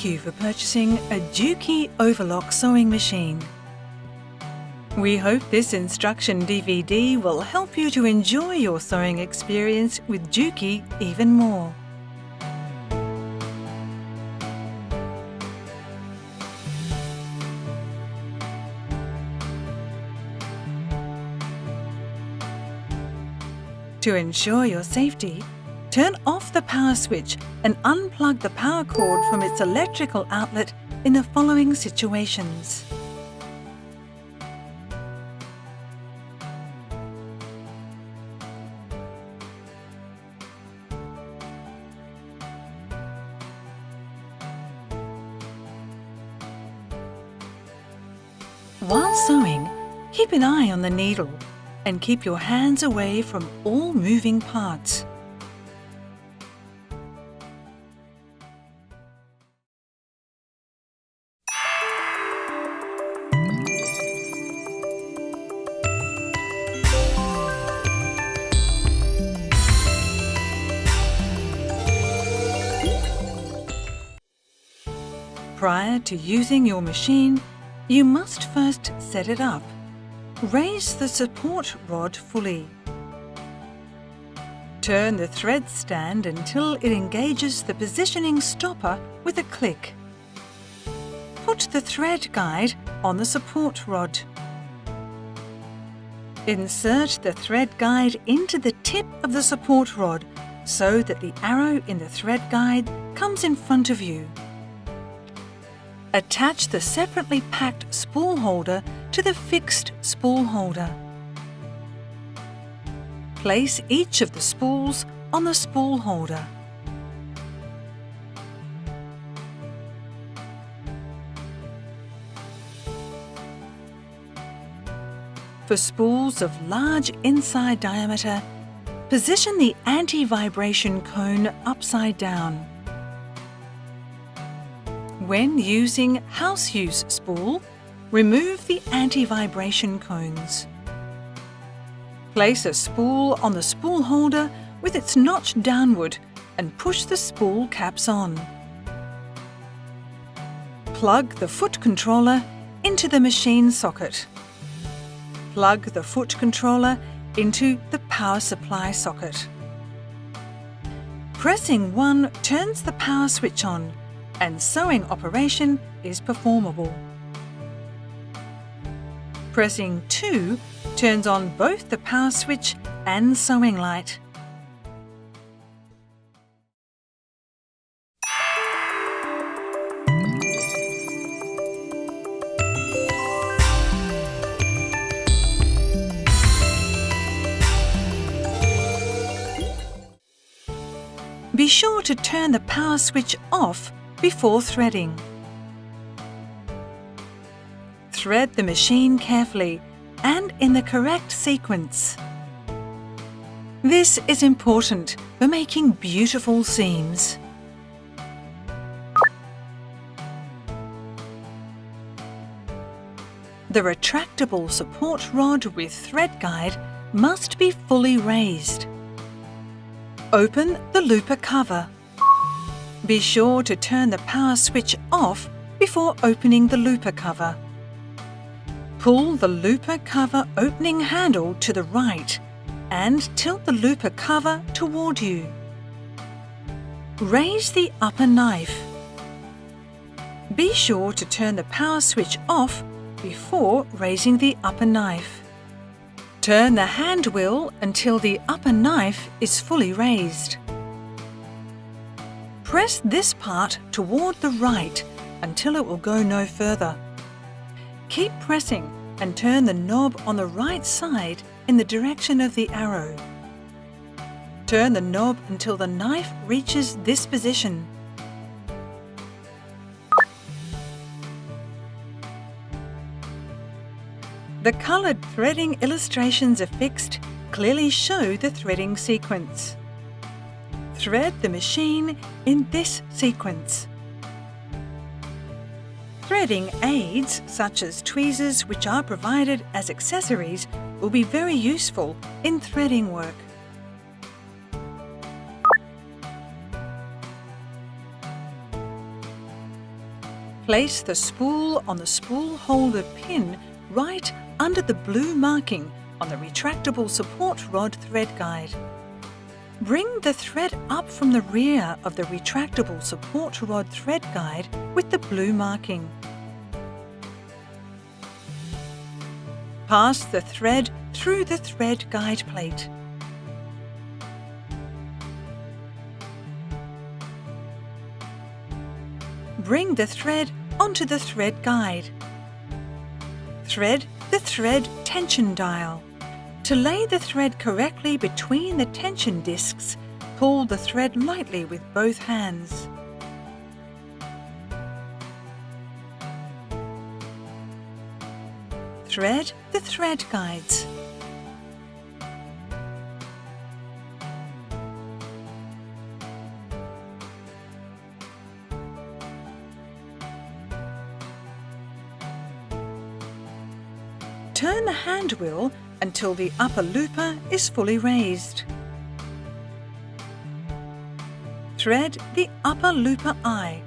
you for purchasing a Juki overlock sewing machine. We hope this instruction DVD will help you to enjoy your sewing experience with Juki even more. To ensure your safety, turn off the power switch and unplug the power cord from its electrical outlet in the following situations. While sewing, keep an eye on the needle and keep your hands away from all moving parts. Prior to using your machine, you must first set it up. Raise the support rod fully. Turn the thread stand until it engages the positioning stopper with a click. Put the thread guide on the support rod. Insert the thread guide into the tip of the support rod so that the arrow in the thread guide comes in front of you. Attach the separately packed spool holder to the fixed spool holder. Place each of the spools on the spool holder. For spools of large inside diameter, position the anti-vibration cone upside down. When using house use spool, remove the anti-vibration cones. Place a spool on the spool holder with its notch downward and push the spool caps on. Plug the foot controller into the machine socket. Plug the foot controller into the power supply socket. Pressing 1 turns the power switch on, and sewing operation is performable. Pressing 2 turns on both the power switch and sewing light. Be sure to turn the power switch off before threading. Thread the machine carefully and in the correct sequence. This is important for making beautiful seams. The retractable support rod with thread guide must be fully raised. Open the looper cover. Be sure to turn the power switch off before opening the looper cover. Pull the looper cover opening handle to the right and tilt the looper cover toward you. Raise the upper knife. Be sure to turn the power switch off before raising the upper knife. Turn the hand wheel until the upper knife is fully raised. Press this part toward the right until it will go no further. Keep pressing and turn the knob on the right side in the direction of the arrow. Turn the knob until the knife reaches this position. The coloured threading illustrations affixed clearly show the threading sequence. Thread the machine in this sequence. Threading aids, such as tweezers which are provided as accessories, will be very useful in threading work. Place the spool on the spool holder pin right under the blue marking on the retractable support rod thread guide. Bring the thread up from the rear of the retractable support rod thread guide with the blue marking. Pass the thread through the thread guide plate. Bring the thread onto the thread guide. Thread the thread tension dial. To lay the thread correctly between the tension discs, pull the thread lightly with both hands. Thread the thread guides. Turn the hand wheel until the upper looper is fully raised. Thread the upper looper eye.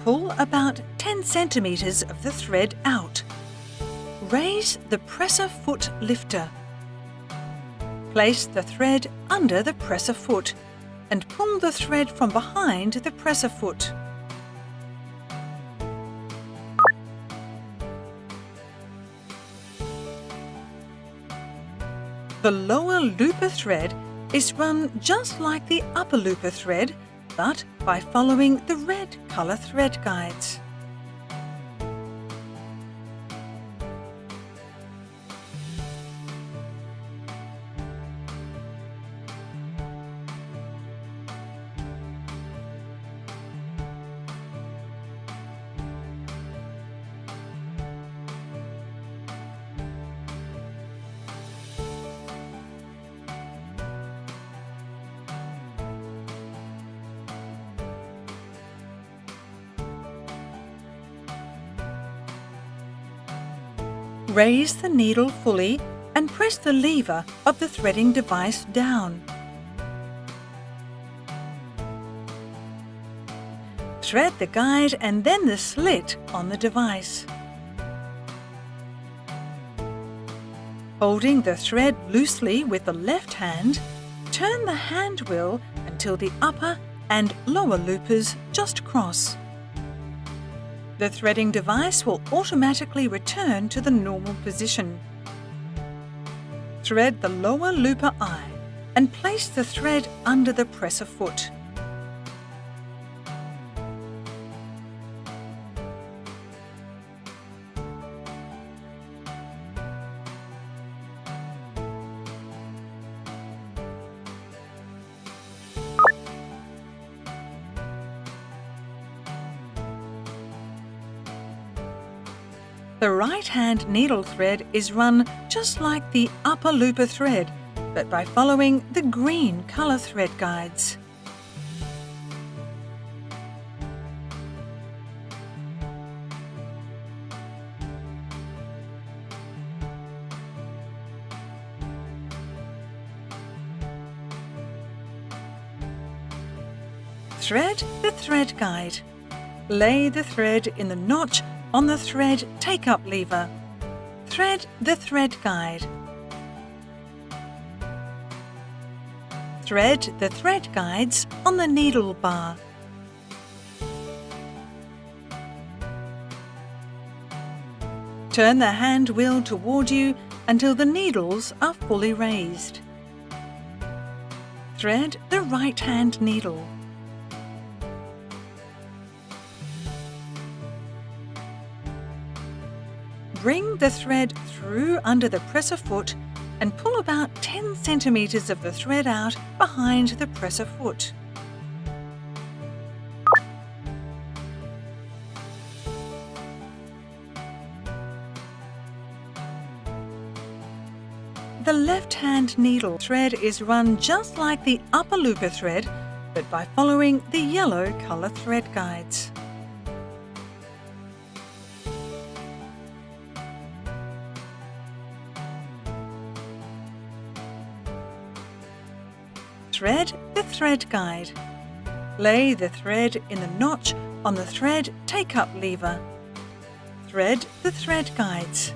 Pull about 10 centimeters of the thread out. Raise the presser foot lifter. Place the thread under the presser foot and pull the thread from behind the presser foot. The lower looper thread is run just like the upper looper thread, but by following the red colour thread guides. Raise the needle fully and press the lever of the threading device down. Thread the guide and then the slit on the device. Holding the thread loosely with the left hand, turn the hand wheel until the upper and lower loopers just cross. The threading device will automatically return to the normal position. Thread the lower looper eye and place the thread under the presser foot. The right-hand needle thread is run just like the upper looper thread, but by following the green colour thread guides. Thread the thread guide. Lay the thread in the notch on the thread take-up lever. Thread the thread guide. Thread the thread guides on the needle bar. Turn the hand wheel toward you until the needles are fully raised. Thread the right-hand needle. Bring the thread through under the presser foot and pull about 10 centimeters of the thread out behind the presser foot. The left-hand needle thread is run just like the upper looper thread, but by following the yellow colour thread guides. Thread the thread guide. Lay the thread in the notch on the thread take-up lever. Thread the thread guides.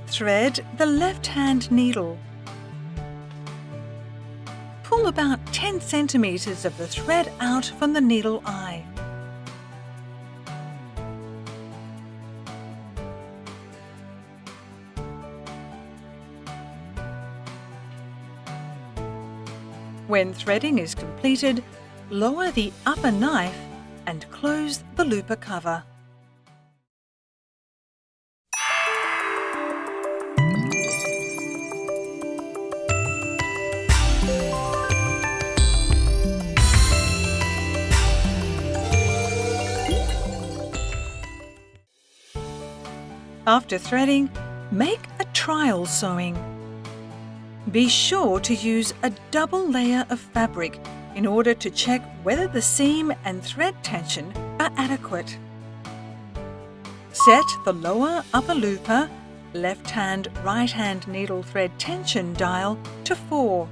Thread the left-hand needle. Pull about 10 centimeters of the thread out from the needle eye. When threading is completed, lower the upper knife and close the looper cover. After threading, make a trial sewing. Be sure to use a double layer of fabric in order to check whether the seam and thread tension are adequate. Set the lower upper looper, left-hand, right-hand needle thread tension dial to 4.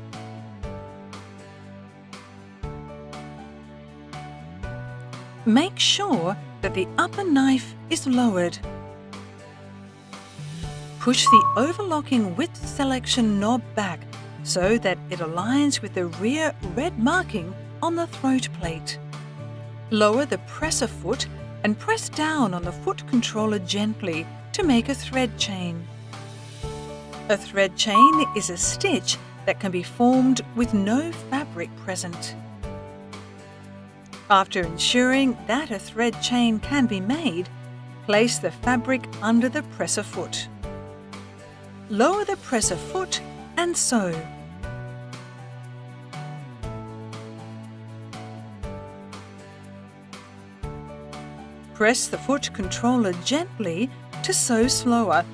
Make sure that the upper knife is lowered. Push the overlocking width selection knob back so that it aligns with the rear red marking on the throat plate. Lower the presser foot and press down on the foot controller gently to make a thread chain. A thread chain is a stitch that can be formed with no fabric present. After ensuring that a thread chain can be made, place the fabric under the presser foot. Lower the presser foot and sew. Press the foot controller gently to sew slower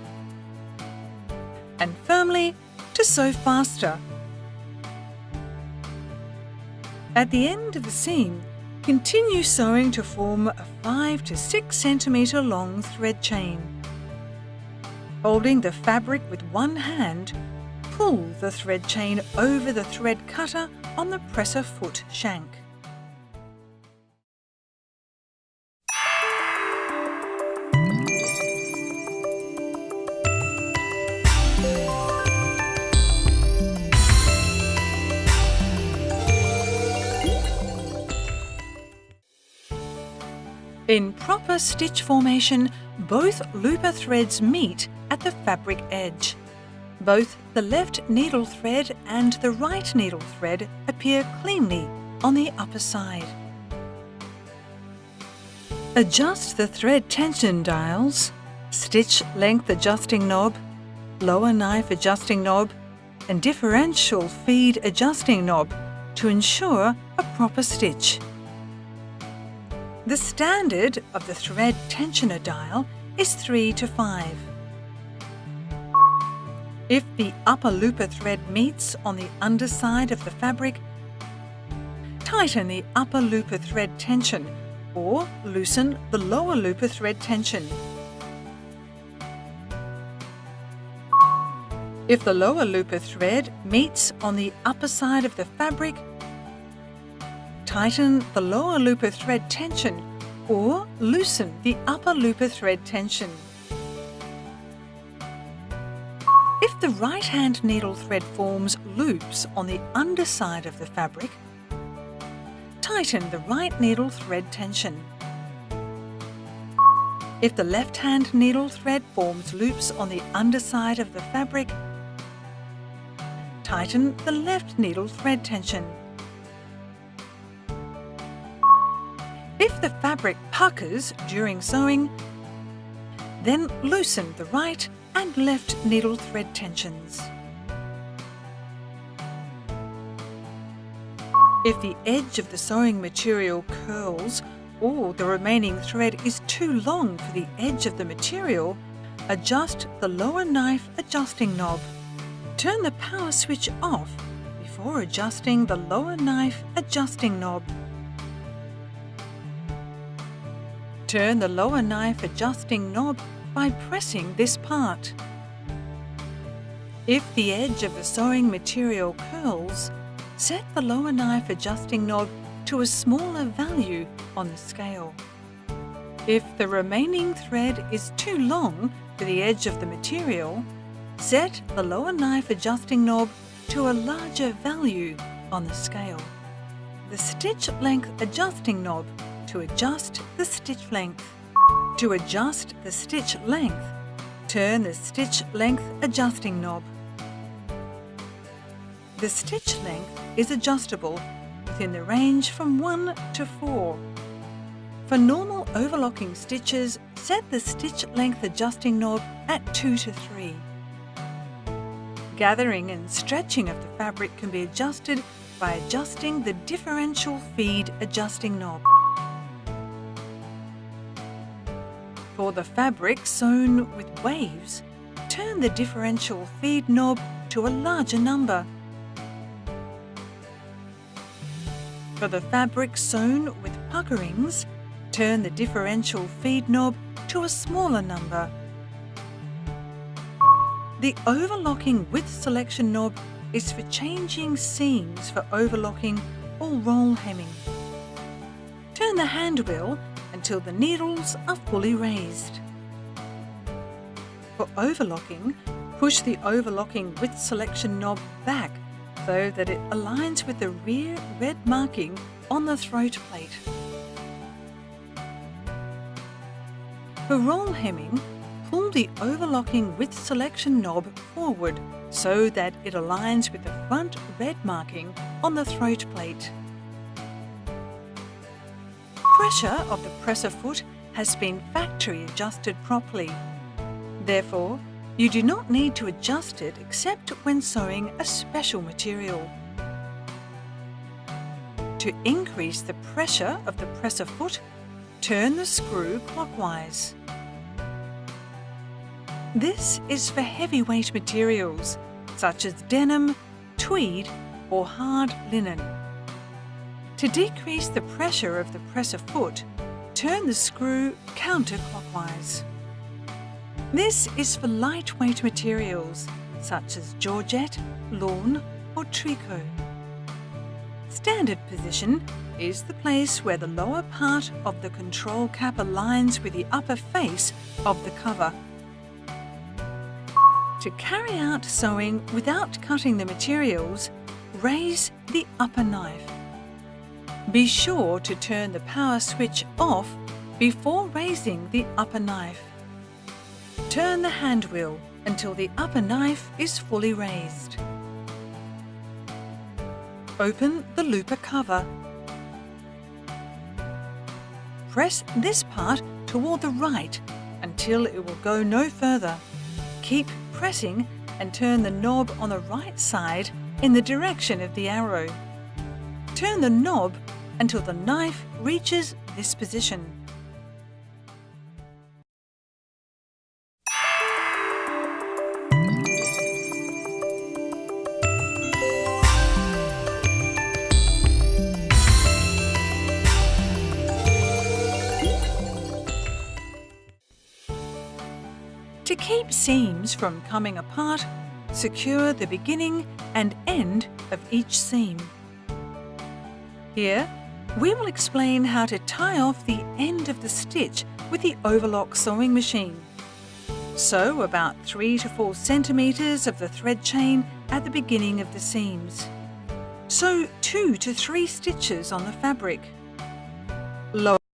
and firmly to sew faster. At the end of the seam, continue sewing to form a 5 to 6 centimeter long thread chain. Holding the fabric with one hand, pull the thread chain over the thread cutter on the presser foot shank. In proper stitch formation, both looper threads meet at the fabric edge. Both the left needle thread and the right needle thread appear cleanly on the upper side. Adjust the thread tension dials, stitch length adjusting knob, lower knife adjusting knob, and differential feed adjusting knob to ensure a proper stitch. The standard of the thread tensioner dial is 3 to 5. If the upper looper thread meets on the underside of the fabric, tighten the upper looper thread tension or loosen the lower looper thread tension. If the lower looper thread meets on the upper side of the fabric, tighten the lower looper thread tension or loosen the upper looper thread tension. If the right-hand needle thread forms loops on the underside of the fabric, tighten the right needle thread tension. If the left-hand needle thread forms loops on the underside of the fabric, tighten the left needle thread tension. If the fabric puckers during sewing, then loosen the right and left needle thread tensions. If the edge of the sewing material curls or the remaining thread is too long for the edge of the material, adjust the lower knife adjusting knob. Turn the power switch off before adjusting the lower knife adjusting knob. Turn the lower knife adjusting knob by pressing this part. If the edge of the sewing material curls, set the lower knife adjusting knob to a smaller value on the scale. If the remaining thread is too long for the edge of the material, set the lower knife adjusting knob to a larger value on the scale. The stitch length adjusting knob to adjust the stitch length. To adjust the stitch length, turn the stitch length adjusting knob. The stitch length is adjustable within the range from 1 to 4. For normal overlocking stitches, set the stitch length adjusting knob at 2 to 3. Gathering and stretching of the fabric can be adjusted by adjusting the differential feed adjusting knob. For the fabric sewn with waves, turn the differential feed knob to a larger number. For the fabric sewn with puckerings, turn the differential feed knob to a smaller number. The overlocking width selection knob is for changing seams for overlocking or roll hemming. Turn the hand wheel until the needles are fully raised. For overlocking, push the overlocking width selection knob back so that it aligns with the rear red marking on the throat plate. For roll hemming, pull the overlocking width selection knob forward so that it aligns with the front red marking on the throat plate. Pressure of the presser foot has been factory adjusted properly. Therefore, you do not need to adjust it except when sewing a special material. To increase the pressure of the presser foot, turn the screw clockwise. This is for heavyweight materials such as denim, tweed or hard linen. To decrease the pressure of the presser foot, turn the screw counterclockwise. This is for lightweight materials such as georgette, lawn or tricot. Standard position is the place where the lower part of the control cap aligns with the upper face of the cover. To carry out sewing without cutting the materials, raise the upper knife. Be sure to turn the power switch off before raising the upper knife. Turn the hand wheel until the upper knife is fully raised. Open the looper cover. Press this part toward the right until it will go no further. Keep pressing and turn the knob on the right side in the direction of the arrow. Turn the knob until the knife reaches this position. To keep seams from coming apart, secure the beginning and end of each seam. Here, we will explain how to tie off the end of the stitch with the overlock sewing machine. Sew about 3 to 4 centimeters of the thread chain at the beginning of the seams. Sew 2 to 3 stitches on the fabric.